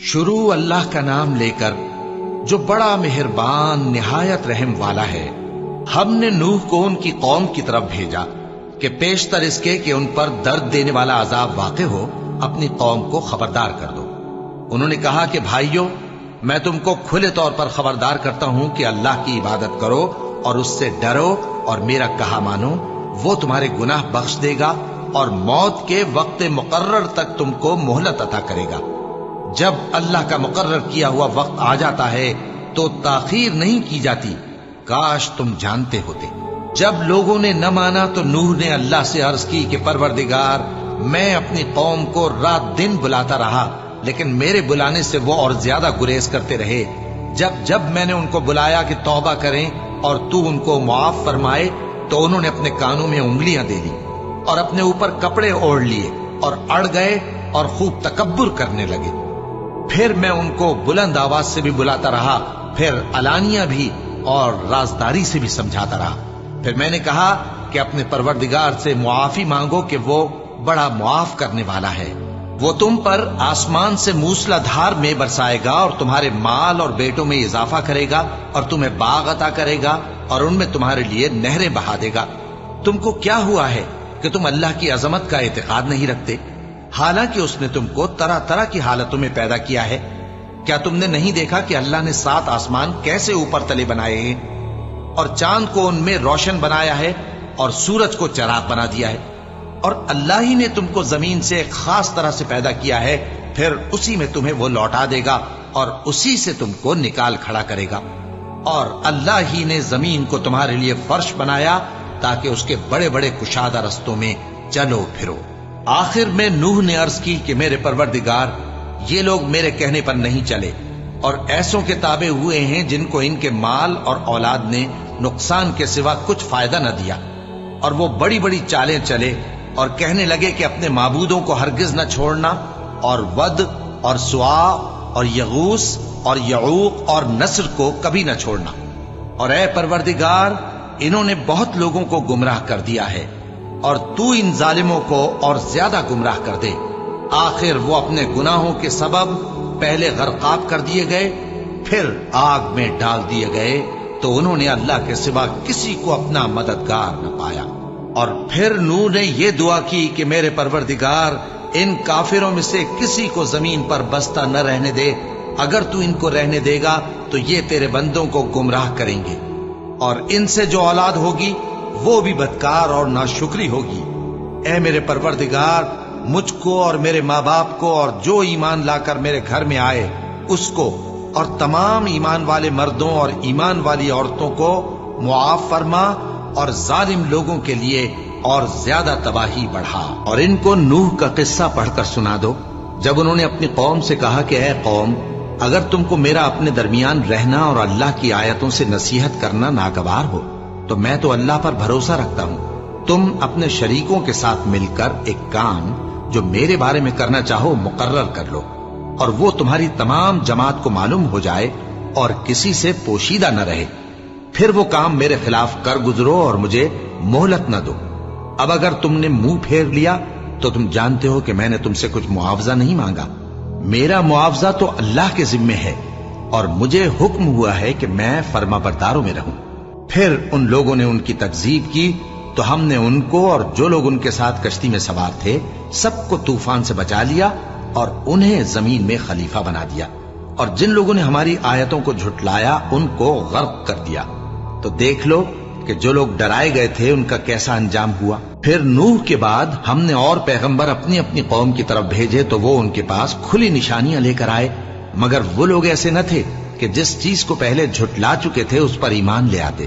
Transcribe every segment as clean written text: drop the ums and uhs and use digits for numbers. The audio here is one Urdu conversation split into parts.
شروع اللہ کا نام لے کر جو بڑا مہربان نہایت رحم والا ہے۔ ہم نے نوح کو ان کی قوم کی طرف بھیجا کہ پیشتر اس کے کہ ان پر درد دینے والا عذاب واقع ہو اپنی قوم کو خبردار کر دو۔ انہوں نے کہا کہ بھائیو، میں تم کو کھلے طور پر خبردار کرتا ہوں کہ اللہ کی عبادت کرو اور اس سے ڈرو اور میرا کہا مانو، وہ تمہارے گناہ بخش دے گا اور موت کے وقت مقرر تک تم کو مہلت عطا کرے گا۔ جب اللہ کا مقرر کیا ہوا وقت آ جاتا ہے تو تاخیر نہیں کی جاتی، کاش تم جانتے ہوتے۔ جب لوگوں نے نہ مانا تو نوح نے اللہ سے عرض کی کہ پروردگار، میں اپنی قوم کو رات دن بلاتا رہا، لیکن میرے بلانے سے وہ اور زیادہ گریز کرتے رہے۔ جب میں نے ان کو بلایا کہ توبہ کریں اور تو ان کو معاف فرمائے تو انہوں نے اپنے کانوں میں انگلیاں دے لی اور اپنے اوپر کپڑے اوڑھ لیے اور اڑ گئے اور خوب تکبر کرنے لگے۔ پھر میں ان کو بلند آواز سے بھی بلاتا رہا، پھر علانیہ بھی اور رازداری سے بھی سمجھاتا رہا۔ پھر میں نے کہا کہ اپنے پروردگار سے معافی مانگو کہ وہ بڑا معاف کرنے والا ہے، وہ تم پر آسمان سے موسلا دھار میں برسائے گا اور تمہارے مال اور بیٹوں میں اضافہ کرے گا اور تمہیں باغ عطا کرے گا اور ان میں تمہارے لیے نہریں بہا دے گا۔ تم کو کیا ہوا ہے کہ تم اللہ کی عظمت کا اعتقاد نہیں رکھتے، حالانکہ اس نے تم کو طرح طرح کی حالتوں میں پیدا کیا ہے؟ کیا تم نے نہیں دیکھا کہ اللہ نے 7 آسمان کیسے اوپر تلے بنائے ہیں اور چاند کو ان میں روشن بنایا ہے اور سورج کو چراغ بنا دیا ہے؟ اور اللہ ہی نے تم کو زمین سے ایک خاص طرح سے پیدا کیا ہے، پھر اسی میں تمہیں وہ لوٹا دے گا اور اسی سے تم کو نکال کھڑا کرے گا۔ اور اللہ ہی نے زمین کو تمہارے لیے فرش بنایا تاکہ اس کے بڑے بڑے کشادہ رستوں میں چلو پھرو۔ آخر میں نوح نے عرض کی کہ میرے پروردگار، یہ لوگ میرے کہنے پر نہیں چلے اور ایسوں کے تابع ہوئے ہیں جن کو ان کے مال اور اولاد نے نقصان کے سوا کچھ فائدہ نہ دیا، اور وہ بڑی بڑی چالیں چلے اور کہنے لگے کہ اپنے معبودوں کو ہرگز نہ چھوڑنا، اور ود اور سوا اور یغوس اور یعوق اور نصر کو کبھی نہ چھوڑنا۔ اور اے پروردگار، انہوں نے بہت لوگوں کو گمراہ کر دیا ہے، اور تو ان ظالموں کو اور زیادہ گمراہ کر دے۔ آخر وہ اپنے گناہوں کے سبب پہلے غرقاب کر دیے گئے، پھر آگ میں ڈال دیے گئے، تو انہوں نے اللہ کے سوا کسی کو اپنا مددگار نہ پایا۔ اور پھر نوح نے یہ دعا کی کہ میرے پروردگار، ان کافروں میں سے کسی کو زمین پر بستا نہ رہنے دے، اگر تو ان کو رہنے دے گا تو یہ تیرے بندوں کو گمراہ کریں گے، اور ان سے جو اولاد ہوگی وہ بھی بدکار اور ناشکری ہوگی۔ اے میرے پروردگار، مجھ کو اور میرے ماں باپ کو اور جو ایمان لا کر میرے گھر میں آئے اس کو اور تمام ایمان والے مردوں اور ایمان والی عورتوں کو معاف فرما، اور ظالم لوگوں کے لیے اور زیادہ تباہی بڑھا۔ اور ان کو نوح کا قصہ پڑھ کر سنا دو، جب انہوں نے اپنی قوم سے کہا کہ اے قوم، اگر تم کو میرا اپنے درمیان رہنا اور اللہ کی آیتوں سے نصیحت کرنا ناگوار ہو تو میں تو اللہ پر بھروسہ رکھتا ہوں، تم اپنے شریکوں کے ساتھ مل کر ایک کام جو میرے بارے میں کرنا چاہو مقرر کر لو، اور وہ تمہاری تمام جماعت کو معلوم ہو جائے اور کسی سے پوشیدہ نہ رہے، پھر وہ کام میرے خلاف کر گزرو اور مجھے مہلت نہ دو۔ اب اگر تم نے منہ پھیر لیا تو تم جانتے ہو کہ میں نے تم سے کچھ معاوضہ نہیں مانگا، میرا معاوضہ تو اللہ کے ذمے ہے، اور مجھے حکم ہوا ہے کہ میں فرما برداروں میں رہوں۔ پھر ان لوگوں نے ان کی تکذیب کی تو ہم نے ان کو اور جو لوگ ان کے ساتھ کشتی میں سوار تھے سب کو طوفان سے بچا لیا اور انہیں زمین میں خلیفہ بنا دیا، اور جن لوگوں نے ہماری آیتوں کو جھٹلایا ان کو غرق کر دیا۔ تو دیکھ لو کہ جو لوگ ڈرائے گئے تھے ان کا کیسا انجام ہوا۔ پھر نوح کے بعد ہم نے اور پیغمبر اپنی اپنی قوم کی طرف بھیجے تو وہ ان کے پاس کھلی نشانیاں لے کر آئے، مگر وہ لوگ ایسے نہ تھے کہ جس چیز کو پہلے جھٹلا چکے تھے اس پر ایمان لے آتے۔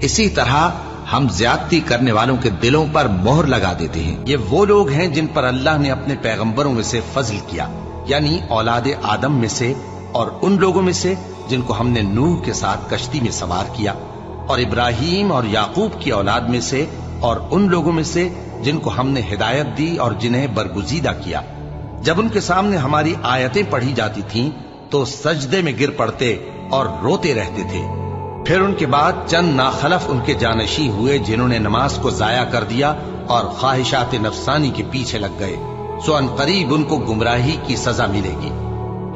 اسی طرح ہم زیادتی کرنے والوں کے دلوں پر مہر لگا دیتے ہیں۔ یہ وہ لوگ ہیں جن پر اللہ نے اپنے پیغمبروں میں سے فضل کیا، یعنی اولاد آدم میں سے، اور ان لوگوں میں سے جن کو ہم نے نوح کے ساتھ کشتی میں سوار کیا، اور ابراہیم اور یعقوب کی اولاد میں سے، اور ان لوگوں میں سے جن کو ہم نے ہدایت دی اور جنہیں برگزیدہ کیا۔ جب ان کے سامنے ہماری آیتیں پڑھی جاتی تھیں تو سجدے میں گر پڑتے اور روتے رہتے تھے۔ پھر ان کے بعد چند ناخلف ان کے جانشین ہوئے جنہوں نے نماز کو ضائع کر دیا اور خواہشات نفسانی کے پیچھے لگ گئے، سو ان قریب ان کو گمراہی کی سزا ملے گی۔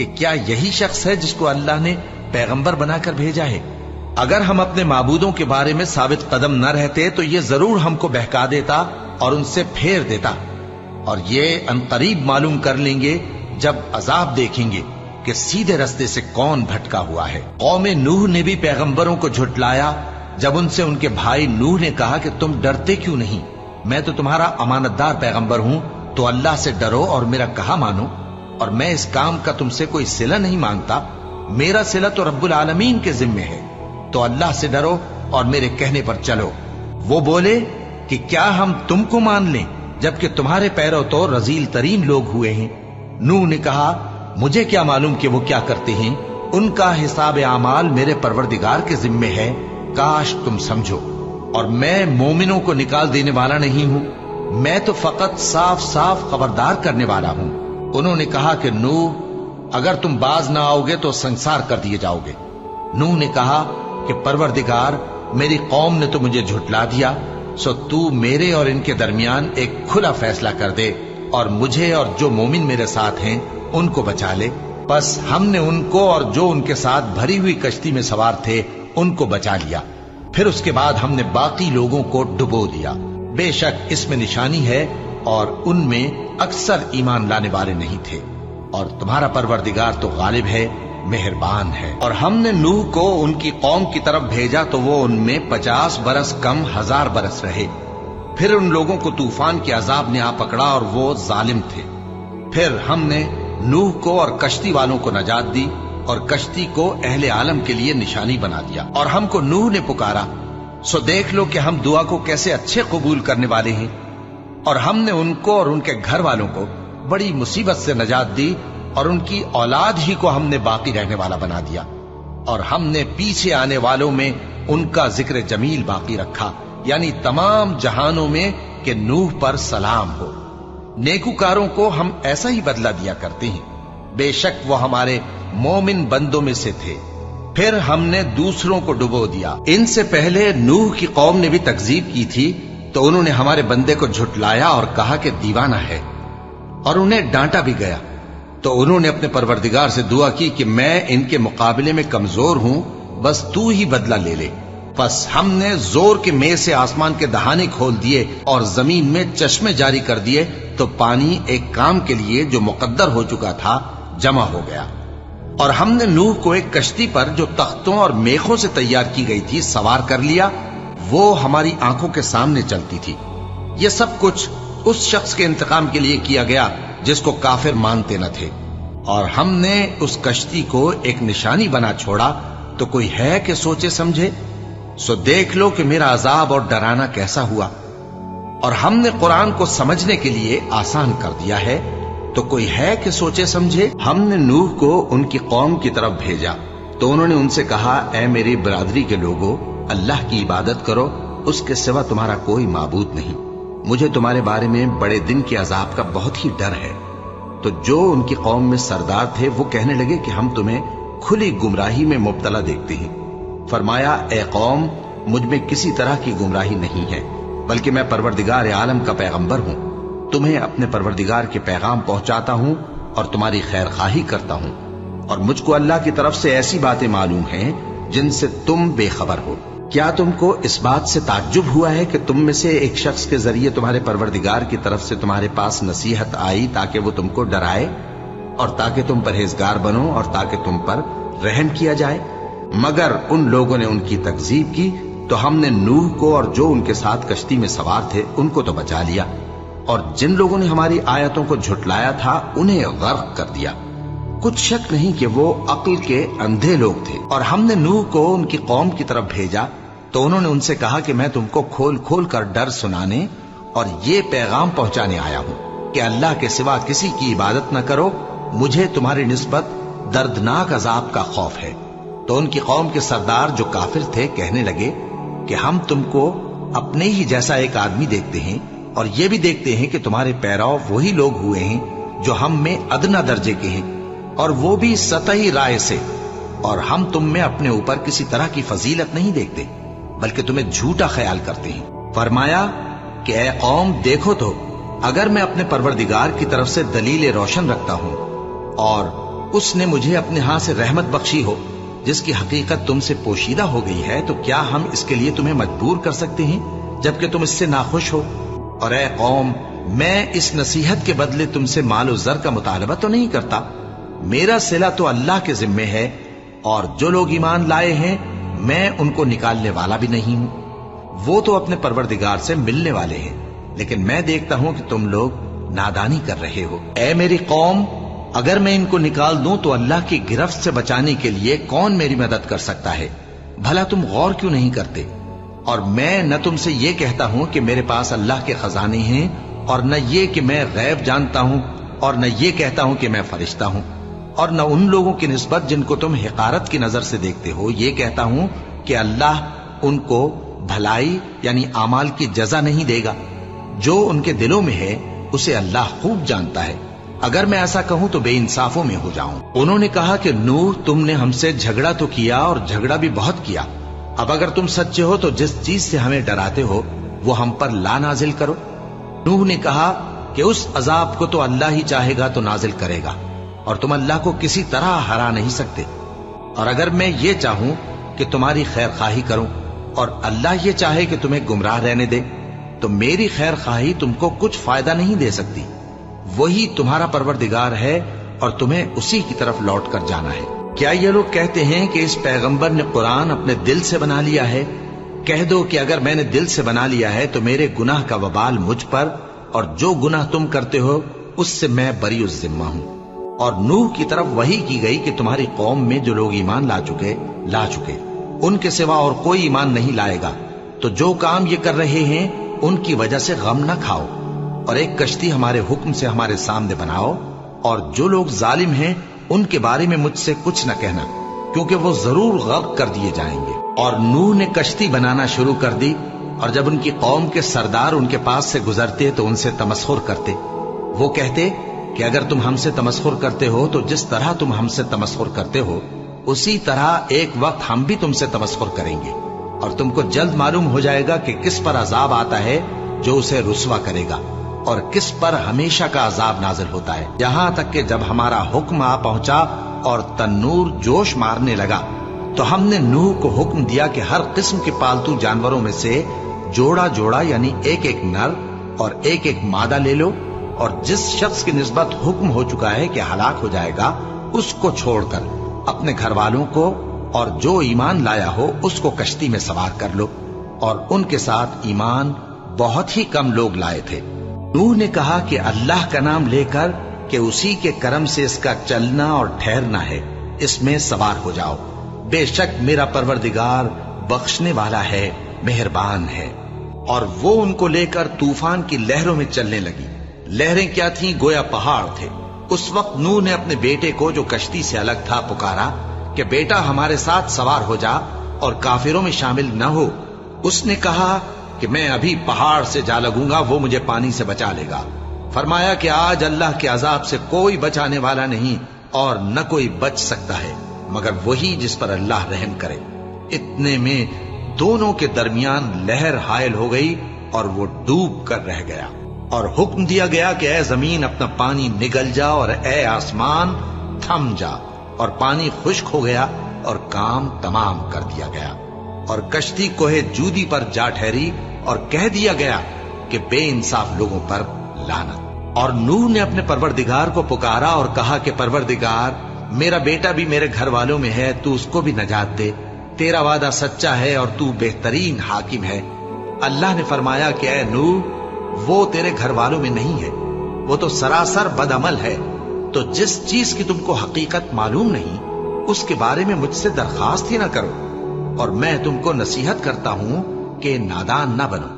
کہ کیا یہی شخص ہے جس کو اللہ نے پیغمبر بنا کر بھیجا ہے؟ اگر ہم اپنے معبودوں کے بارے میں ثابت قدم نہ رہتے تو یہ ضرور ہم کو بہکا دیتا اور ان سے پھیر دیتا، اور یہ عنقریب معلوم کر لیں گے جب عذاب دیکھیں گے کہ سیدھے رستے سے کون بھٹکا ہوا ہے۔ قوم نوح نے بھی پیغمبروں کو جھٹلایا جب ان سے ان کے بھائی نوح نے کہا کہ تم ڈرتے کیوں نہیں؟ میں تو تمہارا امانت دار پیغمبر ہوں، تو اللہ سے ڈرو اور میرا کہا مانو، اور میں اس کام کا تم سے کوئی صلہ نہیں مانگتا، میرا صلہ تو رب العالمین کے ذمے ہے، تو اللہ سے ڈرو اور میرے کہنے پر چلو۔ وہ بولے کہ کیا ہم تم کو مان لیں جبکہ تمہارے پیرو تو رذیل ترین لوگ ہوئے ہیں؟ نوح نے کہا مجھے کیا معلوم کہ وہ کیا کرتے ہیں، ان کا حساب اعمال میرے پروردگار کے ذمے ہے، کاش تم سمجھو، اور میں مومنوں کو نکال دینے والا نہیں ہوں، میں تو فقط صاف صاف خبردار کرنے والا ہوں۔ انہوں نے کہا کہ نوح اگر تم باز نہ آؤ گے تو سنسار کر دیے جاؤ گے۔ نوح نے کہا کہ پروردگار میری قوم نے تو مجھے جھٹلا دیا، سو تو میرے اور ان کے درمیان ایک کھلا فیصلہ کر دے اور مجھے اور جو مومن میرے ساتھ ہیں ان کو بچا لے۔ بس ہم نے ان کو اور جو ان کے ساتھ بھری ہوئی کشتی میں سوار تھے ان کو بچا لیا، پھر اس کے بعد ہم نے باقی لوگوں کو ڈبو دیا۔ بے شک اس میں نشانی ہے اور ان میں اکثر ایمان لانے والے نہیں تھے، اور تمہارا پروردگار تو غالب ہے، مہربان ہے۔ اور ہم نے نوح کو ان کی قوم کی طرف بھیجا تو وہ ان میں 50 برس کم 1000 برس رہے، پھر ان لوگوں کو طوفان کے عذاب نے آ پکڑا اور وہ ظالم تھے۔ پھر ہم نے نوح کو اور کشتی والوں کو نجات دی اور کشتی کو اہل عالم کے لیے نشانی بنا دیا۔ اور ہم کو نوح نے پکارا، سو دیکھ لو کہ ہم دعا کو کیسے اچھے قبول کرنے والے ہیں، اور ہم نے ان کو اور ان کے گھر والوں کو بڑی مصیبت سے نجات دی، اور ان کی اولاد ہی کو ہم نے باقی رہنے والا بنا دیا، اور ہم نے پیچھے آنے والوں میں ان کا ذکر جمیل باقی رکھا، یعنی تمام جہانوں میں کہ نوح پر سلام ہو۔ نیکوکاروں کو ہم ایسا ہی بدلہ دیا کرتے ہیں، بے شک وہ ہمارے مومن بندوں میں سے تھے۔ پھر ہم نے دوسروں کو ڈبو دیا۔ ان سے پہلے نوح کی قوم نے بھی تکذیب کی تھی، تو انہوں نے ہمارے بندے کو جھٹلایا اور کہا کہ دیوانہ ہے، اور انہیں ڈانٹا بھی گیا۔ تو انہوں نے اپنے پروردگار سے دعا کی کہ میں ان کے مقابلے میں کمزور ہوں، بس تو ہی بدلہ لے لے۔ پس ہم نے زور کے مے سے آسمان کے دہانے کھول دیے اور زمین میں چشمے جاری کر دیے، تو پانی ایک کام کے لیے جو مقدر ہو چکا تھا جمع ہو گیا۔ اور ہم نے نوح کو ایک کشتی پر جو تختوں اور میخوں سے تیار کی گئی تھی سوار کر لیا، وہ ہماری آنکھوں کے سامنے چلتی تھی۔ یہ سب کچھ اس شخص کے انتقام کے لیے کیا گیا جس کو کافر مانتے نہ تھے، اور ہم نے اس کشتی کو ایک نشانی بنا چھوڑا، تو کوئی ہے کہ سوچے سمجھے؟ سو دیکھ لو کہ میرا عذاب اور ڈرانا کیسا ہوا۔ اور ہم نے قرآن کو سمجھنے کے لیے آسان کر دیا ہے، تو کوئی ہے کہ سوچے سمجھے؟ ہم نے نوح کو ان کی قوم کی طرف بھیجا تو انہوں نے ان سے کہا، اے میری برادری کے لوگوں، اللہ کی عبادت کرو، اس کے سوا تمہارا کوئی معبود نہیں، مجھے تمہارے بارے میں بڑے دن کے عذاب کا بہت ہی ڈر ہے۔ تو جو ان کی قوم میں سردار تھے وہ کہنے لگے کہ ہم تمہیں کھلی گمراہی میں مبتلا دیکھتے ہیں۔ فرمایا، اے قوم، مجھ میں کسی طرح کی گمراہی نہیں ہے، بلکہ میں پروردگار عالم کا پیغمبر ہوں، تمہیں اپنے پروردگار کے پیغام پہنچاتا ہوں اور تمہاری خیر خواہی کرتا ہوں، اور مجھ کو اللہ کی طرف سے ایسی باتیں معلوم ہیں جن سے تم بے خبر ہو۔ کیا تم کو اس بات سے تعجب ہوا ہے کہ تم میں سے ایک شخص کے ذریعے تمہارے پروردگار کی طرف سے تمہارے پاس نصیحت آئی تاکہ وہ تم کو ڈرائے اور تاکہ تم پرہیزگار بنو اور تاکہ تم پر رحم کیا جائے؟ مگر ان لوگوں نے ان کی تکذیب کی، تو ہم نے نوح کو اور جو ان کے ساتھ کشتی میں سوار تھے ان کو تو بچا لیا، اور جن لوگوں نے ہماری آیتوں کو جھٹلایا تھا انہیں غرق کر دیا۔ کچھ شک نہیں کہ وہ عقل کے اندھے لوگ تھے۔ اور ہم نے نوح کو ان کی قوم کی طرف بھیجا تو انہوں نے ان سے کہا کہ میں تم کو کھول کھول کر ڈر سنانے اور یہ پیغام پہنچانے آیا ہوں کہ اللہ کے سوا کسی کی عبادت نہ کرو، مجھے تمہاری نسبت دردناک عذاب کا خوف ہے۔ تو ان کی قوم کے سردار جو کافر تھے کہنے لگے کہ ہم تم کو اپنے ہی جیسا ایک آدمی دیکھتے ہیں، اور یہ بھی دیکھتے ہیں کہ تمہارے پیرو وہی لوگ ہوئے ہیں جو ہم میں ادنا درجے کے ہیں، اور وہ بھی سطحی رائے سے، اور ہم تم میں اپنے اوپر کسی طرح کی فضیلت نہیں دیکھتے بلکہ تمہیں جھوٹا خیال کرتے ہیں۔ فرمایا کہ اے قوم، دیکھو تو اگر میں اپنے پروردگار کی طرف سے دلیل روشن رکھتا ہوں اور اس نے مجھے اپنے ہاں سے رحمت بخشی ہو جس کی حقیقت تم سے پوشیدہ ہو گئی ہے، تو کیا ہم اس کے لیے تمہیں مجبور کر سکتے ہیں جبکہ تم اس سے ناخوش ہو؟ اور اے قوم، میں اس نصیحت کے بدلے تم سے مال و زر کا مطالبہ تو نہیں کرتا، میرا صلہ تو اللہ کے ذمے ہے، اور جو لوگ ایمان لائے ہیں میں ان کو نکالنے والا بھی نہیں ہوں، وہ تو اپنے پروردگار سے ملنے والے ہیں، لیکن میں دیکھتا ہوں کہ تم لوگ نادانی کر رہے ہو۔ اے میری قوم، اگر میں ان کو نکال دوں تو اللہ کی گرفت سے بچانے کے لیے کون میری مدد کر سکتا ہے؟ بھلا تم غور کیوں نہیں کرتے؟ اور میں نہ تم سے یہ کہتا ہوں کہ میرے پاس اللہ کے خزانے ہیں، اور نہ یہ کہ میں غیب جانتا ہوں، اور نہ یہ کہتا ہوں کہ میں فرشتہ ہوں، اور نہ ان لوگوں کی نسبت جن کو تم حقارت کی نظر سے دیکھتے ہو یہ کہتا ہوں کہ اللہ ان کو بھلائی یعنی اعمال کی جزا نہیں دے گا۔ جو ان کے دلوں میں ہے اسے اللہ خوب جانتا ہے، اگر میں ایسا کہوں تو بے انصافوں میں ہو جاؤں۔ انہوں نے کہا کہ نوح، تم نے ہم سے جھگڑا تو کیا اور جھگڑا بھی بہت کیا، اب اگر تم سچے ہو تو جس چیز سے ہمیں ڈراتے ہو وہ ہم پر لا نازل کرو۔ نوح نے کہا کہ اس عذاب کو تو اللہ ہی چاہے گا تو نازل کرے گا، اور تم اللہ کو کسی طرح ہرا نہیں سکتے، اور اگر میں یہ چاہوں کہ تمہاری خیر خواہی کروں اور اللہ یہ چاہے کہ تمہیں گمراہ رہنے دے تو میری خیر خواہی تم کو کچھ فائدہ نہیں دے سکتی، وہی تمہارا پروردگار ہے اور تمہیں اسی کی طرف لوٹ کر جانا ہے۔ کیا یہ لوگ کہتے ہیں کہ اس پیغمبر نے قرآن اپنے دل سے بنا لیا ہے؟ کہہ دو کہ اگر میں نے دل سے بنا لیا ہے تو میرے گناہ کا وبال مجھ پر، اور جو گناہ تم کرتے ہو اس سے میں بری الذمہ ہوں۔ اور نوح کی طرف وحی کی گئی کہ تمہاری قوم میں جو لوگ ایمان لا چکے ان کے سوا اور کوئی ایمان نہیں لائے گا، تو جو کام یہ کر رہے ہیں ان کی وجہ سے غم نہ کھاؤ، اور ایک کشتی ہمارے حکم سے ہمارے سامنے بناؤ، اور جو لوگ ظالم ہیں ان کے بارے میں مجھ سے کچھ نہ کہنا، کیونکہ وہ ضرور غرق کر دیے جائیں گے۔ اور نوح نے کشتی بنانا شروع کر دی، اور جب ان کی قوم کے سردار ان کے پاس سے گزرتے تو ان سے تمسخر کرتے، وہ کہتے کہ اگر تم ہم سے تمسخر کرتے ہو تو جس طرح تم ہم سے تمسخر کرتے ہو اسی طرح ایک وقت ہم بھی تم سے تمسخر کریں گے، اور تم کو جلد معلوم ہو جائے گا کہ کس پر عذاب آتا ہے جو اسے رسوا کرے گا، اور کس پر ہمیشہ کا عذاب نازل ہوتا ہے، یہاں تک کہ جب ہمارا حکم آ پہنچا اور تنور جوش مارنے لگا تو ہم نے نوح کو حکم دیا کہ ہر قسم کے پالتو جانوروں میں سے جوڑا جوڑا یعنی ایک ایک نر اور ایک ایک مادہ لے لو، اور جس شخص کی نسبت حکم ہو چکا ہے کہ ہلاک ہو جائے گا اس کو چھوڑ کر اپنے گھر والوں کو اور جو ایمان لایا ہو اس کو کشتی میں سوار کر لو، اور ان کے ساتھ ایمان بہت ہی کم لوگ لائے تھے۔ نوح نے کہا کہ اللہ کا نام لے کر کہ اسی کے کرم سے اس کا چلنا اور ٹھہرنا ہے، اس میں سوار ہو جاؤ، بے شک میرا پروردگار بخشنے والا ہے، مہربان ہے۔ اور وہ ان کو لے کر طوفان کی لہروں میں چلنے لگی، لہریں کیا تھیں گویا پہاڑ تھے۔ اس وقت نوح نے اپنے بیٹے کو جو کشتی سے الگ تھا پکارا کہ بیٹا ہمارے ساتھ سوار ہو جا اور کافروں میں شامل نہ ہو۔ اس نے کہا کہ میں ابھی پہاڑ سے جا لگوں گا، وہ مجھے پانی سے بچا لے گا۔ فرمایا کہ آج اللہ کے عذاب سے کوئی بچانے والا نہیں اور نہ کوئی بچ سکتا ہے مگر وہی جس پر اللہ رحم کرے۔ اتنے میں دونوں کے درمیان لہر حائل ہو گئی اور وہ ڈوب کر رہ گیا، اور حکم دیا گیا کہ اے زمین اپنا پانی نگل جا اور اے آسمان تھم جا، اور پانی خشک ہو گیا اور کام تمام کر دیا گیا، اور کشتی کوہ جودی پر جا ٹھہری، اور کہہ دیا گیا کہ بے انصاف لوگوں پر لعنت۔ اور نوح نے اپنے پروردگار کو پکارا اور کہا کہ پروردگار، میرا بیٹا بھی میرے گھر والوں میں ہے، تو اس کو بھی نجات دے، تیرا وعدہ سچا ہے اور تو بہترین حاکم ہے۔ اللہ نے فرمایا کہ اے نوح، وہ تیرے گھر والوں میں نہیں ہے، وہ تو سراسر بدعمل ہے، تو جس چیز کی تم کو حقیقت معلوم نہیں اس کے بارے میں مجھ سے درخواست ہی نہ کرو، اور میں تم کو نصیحت کرتا ہوں کہ نادان نہ بنو۔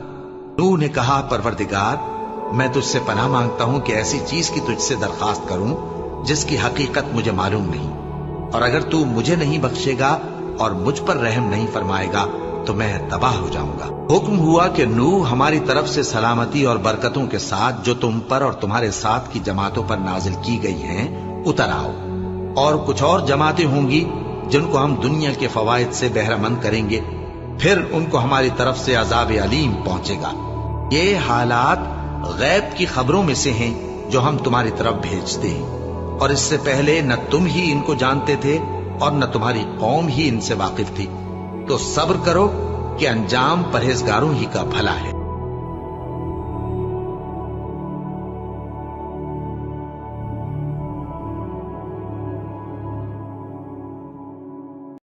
نوح نے کہا پروردگار، میں تجھ سے پناہ مانگتا ہوں کہ ایسی چیز کی تجھ سے درخواست کروں جس کی حقیقت مجھے معلوم نہیں، اور اگر تو مجھے نہیں بخشے گا اور مجھ پر رحم نہیں فرمائے گا تو میں تباہ ہو جاؤں گا۔ حکم ہوا کہ نوح ہماری طرف سے سلامتی اور برکتوں کے ساتھ جو تم پر اور تمہارے ساتھ کی جماعتوں پر نازل کی گئی ہیں اتر آؤ، اور کچھ اور جماعتیں ہوں گی جن کو ہم دنیا کے فوائد سے بہرہ مند کریں گے، پھر ان کو ہماری طرف سے عذاب علیم پہنچے گا۔ یہ حالات غیب کی خبروں میں سے ہیں جو ہم تمہاری طرف بھیجتے ہیں، اور اس سے پہلے نہ تم ہی ان کو جانتے تھے اور نہ تمہاری قوم ہی ان سے واقف تھی، تو صبر کرو کہ انجام پرہیزگاروں ہی کا بھلا ہے۔